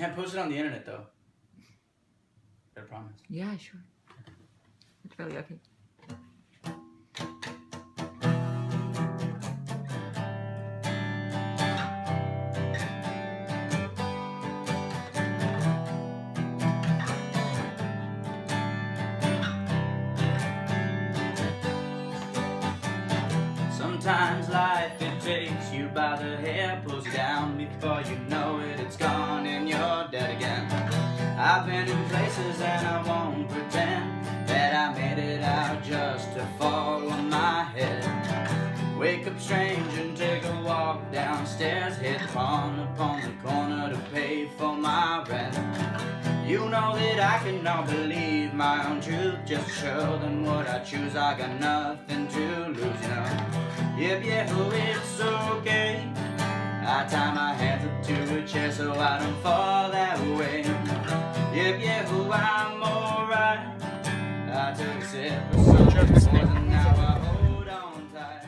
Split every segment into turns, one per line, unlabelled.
Can't post it on the internet though. I promise.
Yeah, sure. It's really okay.
Sometimes life, it takes you by the hair, pulls you down. Before you know it, it's gone and you're dead again. I've been in places and I won't pretend that I made it out just to fall on my head. Wake up strange and take a walk downstairs, hit pawn upon the corner to pay for my rent. You know that I cannot believe my own truth. Just show them what I choose. I got nothing to lose, you know. Yep, yeah, oh, it's okay. I tie my hands up to a chair so I don't fall that way. Yep, yeah, oh, I'm alright. I took a sip of something and now I hold on tight.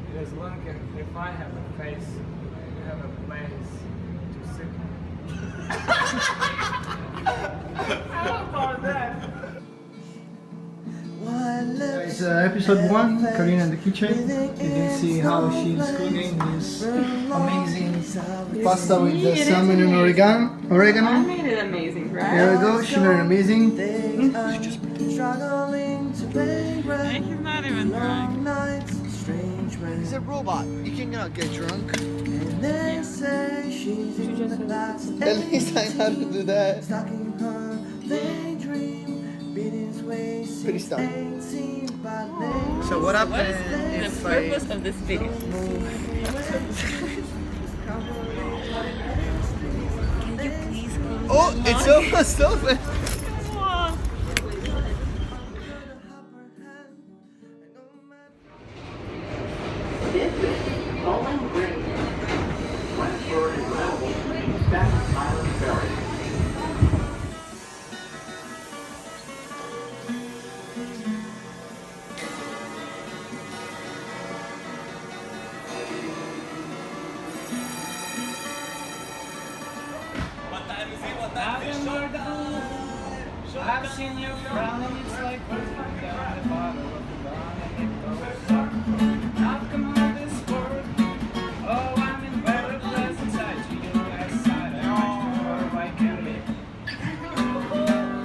Because Lincoln, if I have a face, you have a place to sit. How about that?
It's episode 1, Karina in the kitchen. You can see how she's cooking this amazing pasta with the salmon and oregano.
I made it amazing, right?
There we go, she made it amazing.
He's not even drunk.
He's a robot, you cannot get drunk. At least I know how to do that. Pretty stuff. So what happened if
The purpose of this video. Can you please close
Oh,
the
it's
door?
almost open.
This is Bowling Green. Westward and Level, Staten Island Ferry.
I've seen you frowning, it's like down the bottom of the bar and it goes up. I've come on this world. Oh, I'm in very pleasant side to you guys side. I want you for I can live.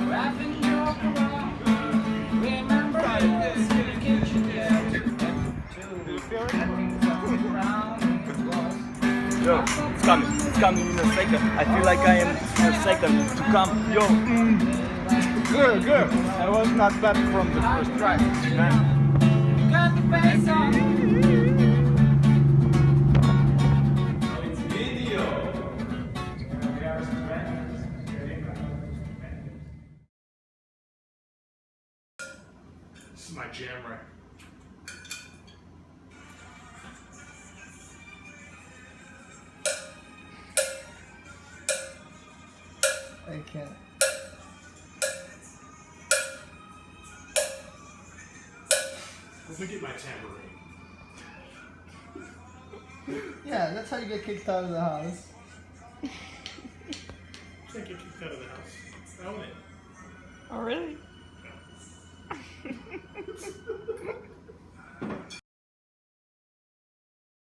Laughing, joke around. Remember this in the kitchen, yeah.
Yo, it's coming in a second. I feel like I am in a second to come. Yo, good. I was not bad from the first try, man.
Got the face on.
It's video.
This is my jam right.
I can't.
Let me get my tambourine.
Yeah, that's how you get kicked out of the house.
Can't get kicked out of the house. I own it.
Oh, really?